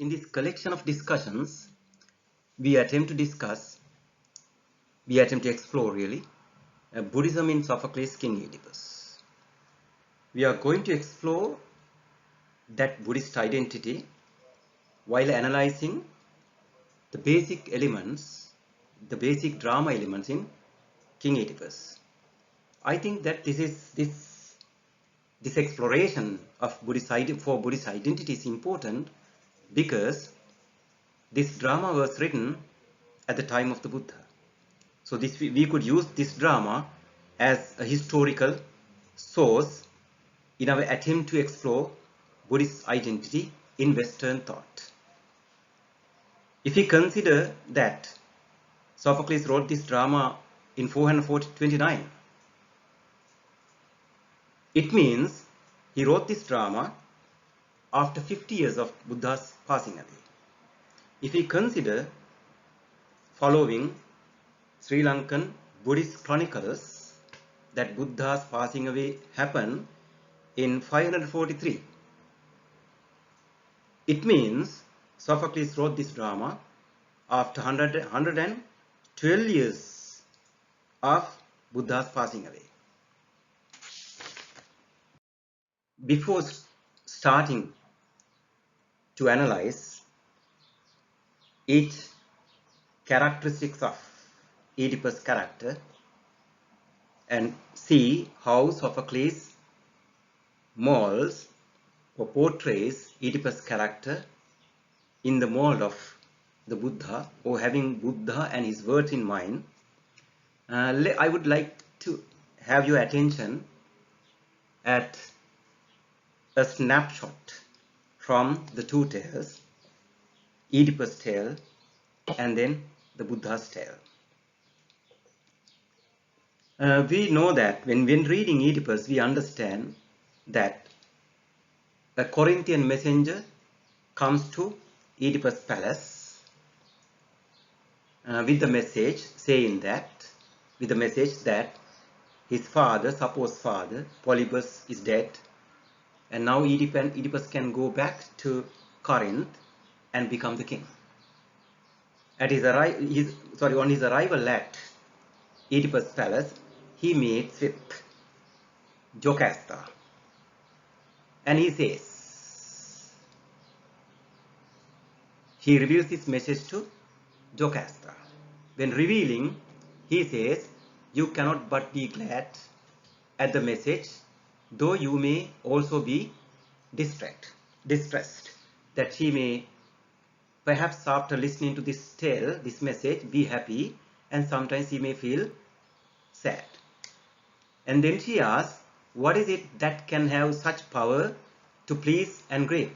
In this collection of discussions, we attempt to explore really Buddhism in Sophocles' King Oedipus. We are going to explore that Buddhist identity while analyzing the basic elements, the basic drama elements in King Oedipus. I think that this exploration of Buddhist identity is important because this drama was written at the time of the Buddha. So we could use this drama as a historical source in our attempt to explore Buddhist identity in Western thought. If we consider that Sophocles wrote this drama in 429, it means he wrote this drama after 50 years of Buddha's passing away. If we consider following Sri Lankan Buddhist chronicles that Buddha's passing away happened in 543, it means Sophocles wrote this drama after 112 years of Buddha's passing away. Before starting to analyze each characteristics of Oedipus' character and see how Sophocles molds or portrays Oedipus' character in the mold of the Buddha, or having Buddha and his words in mind, I would like to have your attention at a snapshot from the two tales, Oedipus' tale and then the Buddha's tale. We know that when reading Oedipus, we understand that a Corinthian messenger comes to Oedipus' palace with the message that his father, supposed father, Polybus, is dead, and now Oedipus can go back to Corinth and become the king. On his arrival at Oedipus' palace, he meets with Jocasta, and he reveals this message to Jocasta. When revealing, he says, "You cannot but be glad at the message, though you may also be distressed, that he may perhaps after listening to this tale, this message, be happy, and sometimes he may feel sad." And then she asks, what is it that can have such power to please and grieve?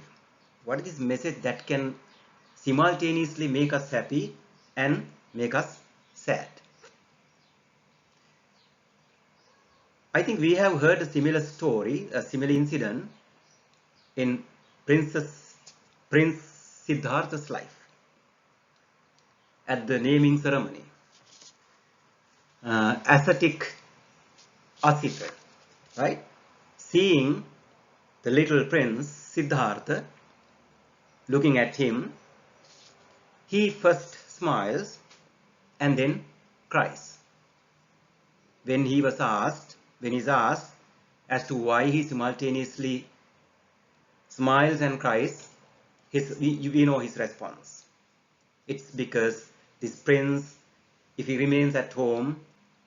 What is this message that can simultaneously make us happy and make us sad? I think we have heard a similar story, a similar incident in Prince Siddhartha's life at the naming ceremony. Ascetic Asita, right? Seeing the little prince Siddhartha looking at him, he first smiles and then cries. When he's asked as to why he simultaneously smiles and cries, we know his response. It's because this prince, if he remains at home,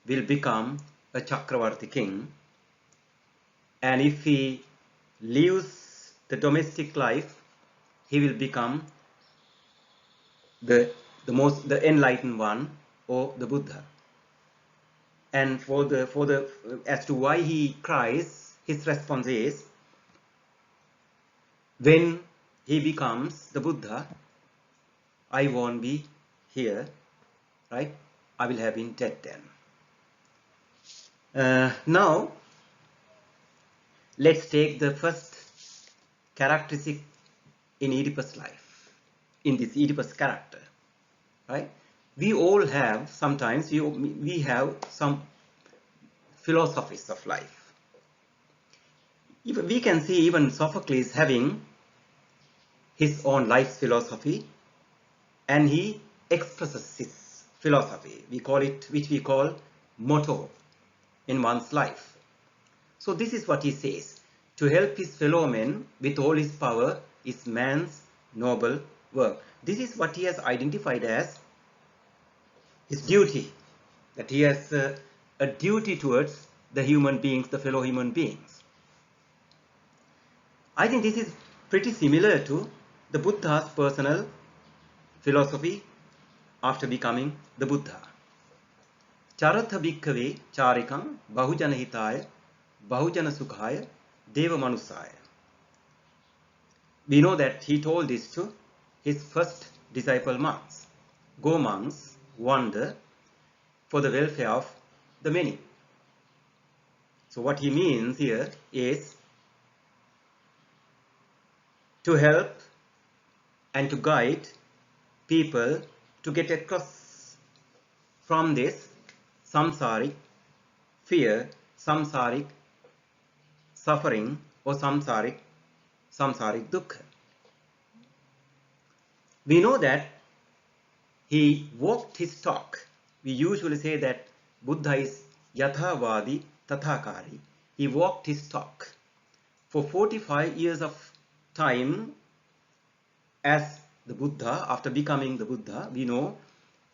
will become a Chakravarti king, and if he leaves the domestic life, he will become the enlightened one, or the Buddha. And as to why he cries, his response is, when he becomes the Buddha, I won't be here, right? I will have been dead then. Now, let's take the first characteristic in Oedipus' life, in this Oedipus character, right? We all have, sometimes we have some philosophies of life. We can see even Sophocles having his own life's philosophy, and he expresses his philosophy. We call it, which we call motto in one's life. So this is what he says: to help his fellow men with all his power is man's noble work. This is what he has identified as his duty, that he has a duty towards the human beings, the fellow human beings. I think this is pretty similar to the Buddha's personal philosophy after becoming the Buddha. Charatha bhikkhave charikam bahujana hitaya bahujana sukhaya deva manusaya. We know that he told this to his first disciple monks. Go monks, wander for the welfare of the many. So what he means here is to help and to guide people to get across from this samsaric fear, samsaric suffering, or samsaric dukkha. We know that he walked his talk. We usually say that Buddha is yathavadi tathakari. He walked his talk. For 45 years of time as the Buddha, after becoming the Buddha, we know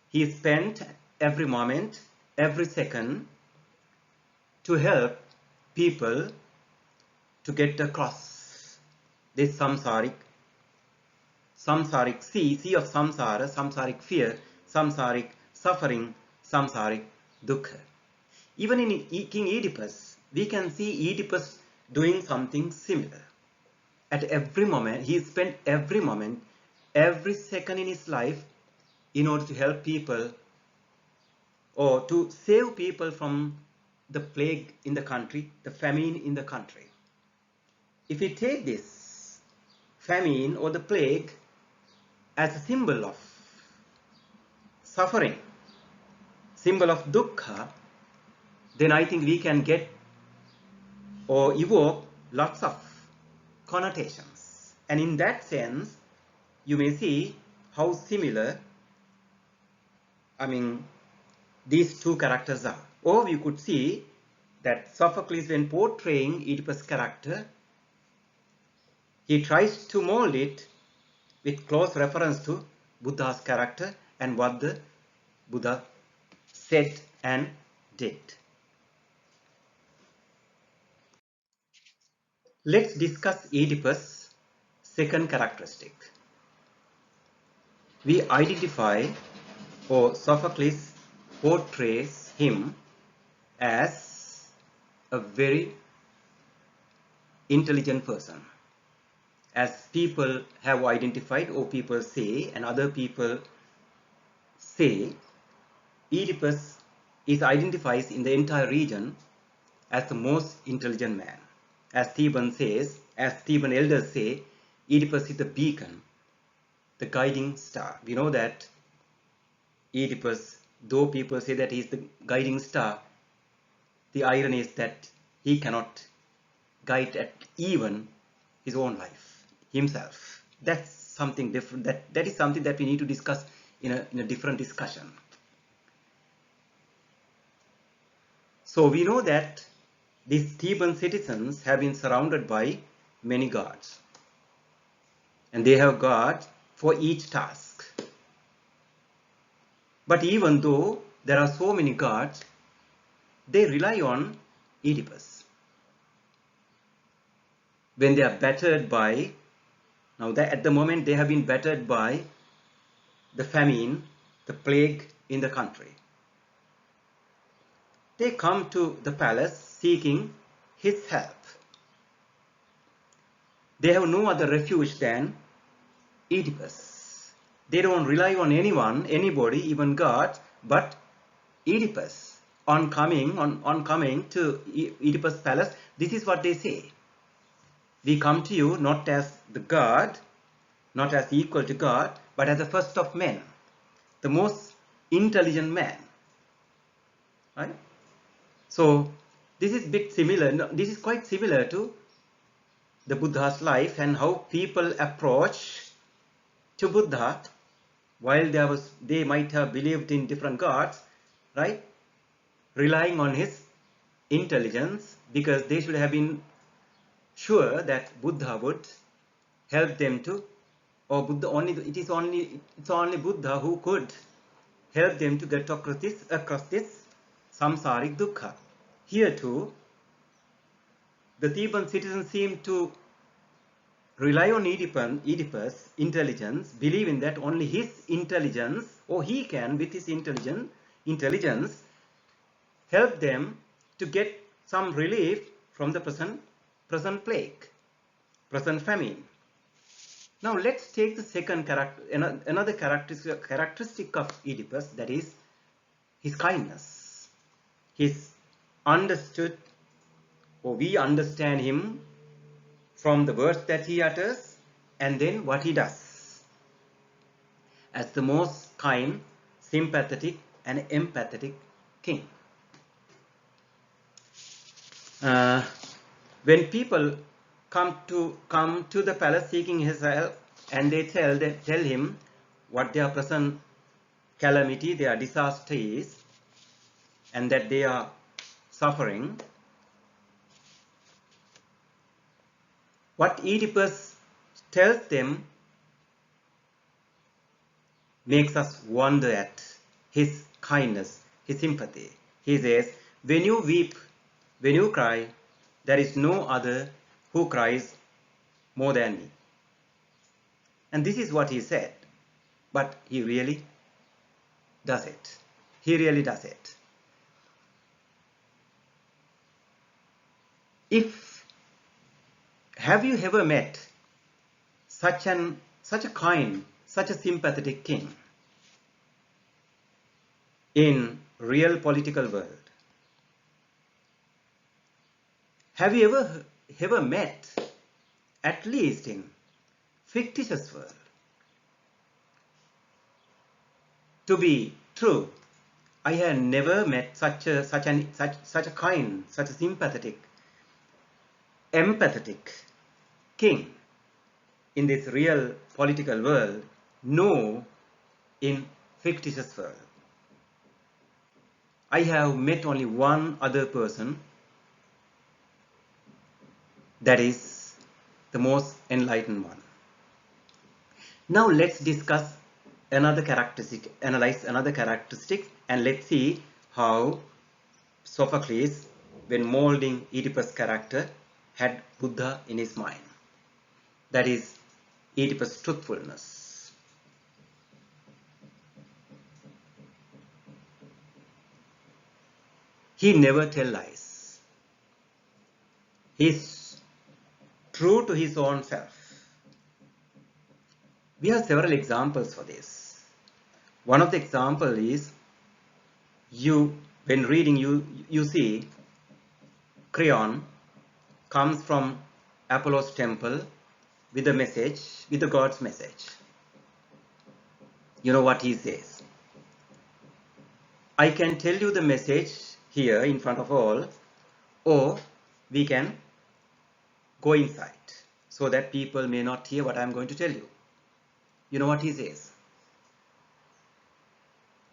he spent every moment, every second to help people to get across this samsaric sea of samsara, samsaric fear, samsaric suffering, samsaric dukkha. Even in King Oedipus, we can see Oedipus doing something similar. At every moment, he spent every moment, every second in his life in order to help people or to save people from the plague in the country, the famine in the country. If we take this famine or the plague as a symbol of suffering, symbol of dukkha, then I think we can get or evoke lots of connotations. And in that sense, you may see how similar, these two characters are. Or you could see that Sophocles, when portraying Oedipus' character, he tries to mold it with close reference to Buddha's character and what the Buddha said and did. Let's discuss Oedipus' second characteristic. We identify, or Sophocles portrays him as a very intelligent person. As people have identified, or people say, and other people say, Oedipus is identified in the entire region as the most intelligent man. As Theban says, as Theban elders say, Oedipus is the beacon, the guiding star. We know that Oedipus, though people say that he is the guiding star, the irony is that he cannot guide at even his own life, himself. That's something different. That is something that we need to discuss in a different discussion. So we know that these Theban citizens have been surrounded by many gods, and they have gods for each task. But even though there are so many gods, they rely on Oedipus. When they are battered by, now that at the moment they have been battered by the famine, the plague in the country, they come to the palace seeking his help. They have no other refuge than Oedipus. They don't rely on anyone, anybody, even God, but Oedipus. On coming to Oedipus' palace, this is what they say: we come to you not as the God, not as equal to God, but as the first of men, the most intelligent man. Right? So this is bit similar. This is quite similar to the Buddha's life and how people approach to Buddha, while they might have believed in different gods, right? Relying on his intelligence, because they should have been sure that Buddha would help them to, or Buddha only, it's only Buddha who could help them to get across this samsaric dukkha. Here too, the Theban citizens seem to rely on Oedipus' intelligence, believing that only his intelligence, or he can with his intelligence help them to get some relief from the present plague, present famine. Now let's take the second another characteristic of Oedipus, that is his kindness. He's understood, or we understand him from the words that he utters and then what he does, as the most kind, sympathetic and empathetic king. When people come to the palace seeking his help, and they tell him what their present calamity, their disaster is, and that they are suffering, what Oedipus tells them makes us wonder at his kindness, his sympathy. He says, when you weep, when you cry, there is no other who cries more than me. And this is what he said, but he really does it. He really does it. Have you ever met such a kind, such a sympathetic king in real political world? Have you ever met, at least in fictitious world? To be true, I have never met such a kind, such a sympathetic, empathetic king in this real political world, no, in fictitious world. I have met only one other person, that is the most enlightened one. Now let's discuss another characteristic, analyze another characteristic, and let's see how Sophocles, when molding Oedipus' character, had Buddha in his mind. That is Oedipus' truthfulness. He never tells lies. He is true to his own self. We have several examples for this. One of the examples is, when reading, you see Creon comes from Apollo's temple with a message, with the God's message. You know what he says? I can tell you the message here in front of all, or we can go inside so that people may not hear what I am going to tell you. You know what he says?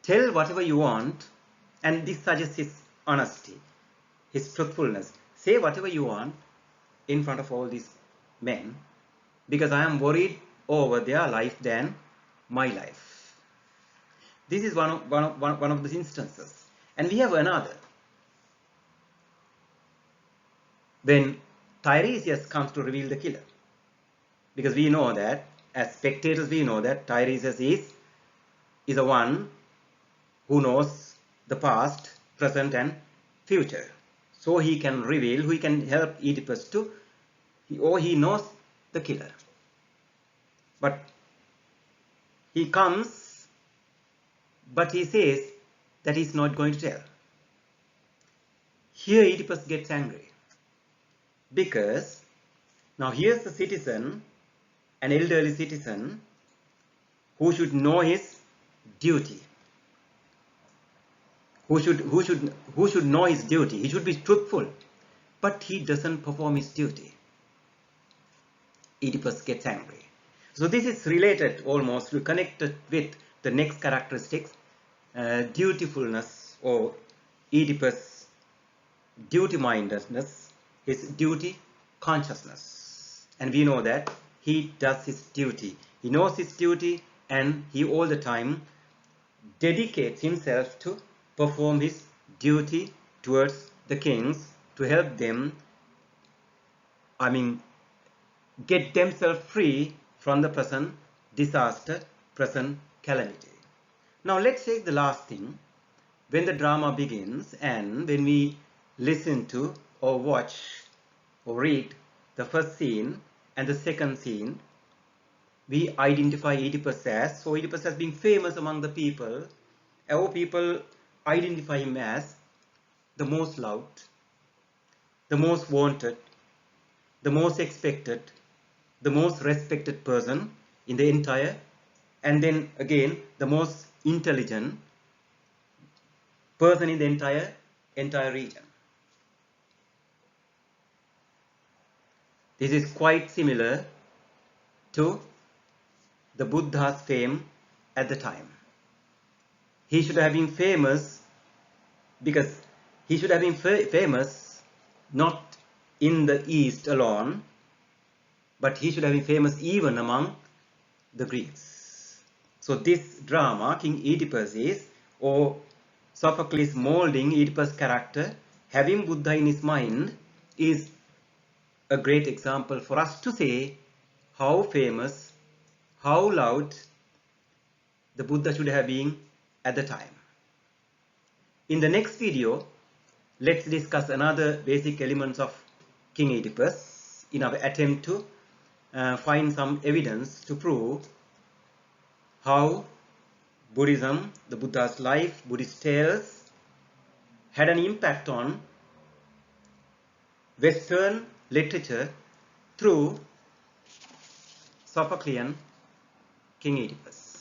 Tell whatever you want, and this suggests his honesty, his truthfulness. Say whatever you want in front of all these men, because I am worried over their life than my life. This is one of the instances. And we have another. When Tiresias comes to reveal the killer, because we know that, as spectators, we know that Tiresias is the one who knows the past, present and future. So he can reveal, he can help Oedipus to, or he knows the killer. But he comes, but he says that he's not going to tell. Here Oedipus gets angry, because now here's the citizen, an elderly citizen, who should know his duty, who should know his duty. He should be truthful, but he doesn't perform his duty. Oedipus gets angry. So this is related almost, connected with the next characteristics, dutifulness, or Oedipus' duty-mindedness, his duty consciousness. And we know that he does his duty. He knows his duty, and he all the time dedicates himself to perform his duty towards the kings, to help them, get themselves free from the present disaster, present calamity. Now let's take the last thing. When the drama begins and when we listen to or watch or read the first scene and the second scene, we identify Oedipus as, so Oedipus as being famous among the people. Our people identify him as the most loved, the most wanted, the most expected, the most respected person in the entire, and then again the most intelligent person in the entire region. This is quite similar to the Buddha's fame at the time. He should have been famous because he should have been famous not in the East alone, but he should have been famous even among the Greeks. So this drama, King Oedipus is, or Sophocles molding Oedipus' character, having Buddha in his mind, is a great example for us to say how famous, how loud the Buddha should have been at the time. In the next video, let's discuss another basic elements of King Oedipus in our attempt to find some evidence to prove how Buddhism, the Buddha's life, Buddhist tales, had an impact on Western literature through Sophoclean King Oedipus.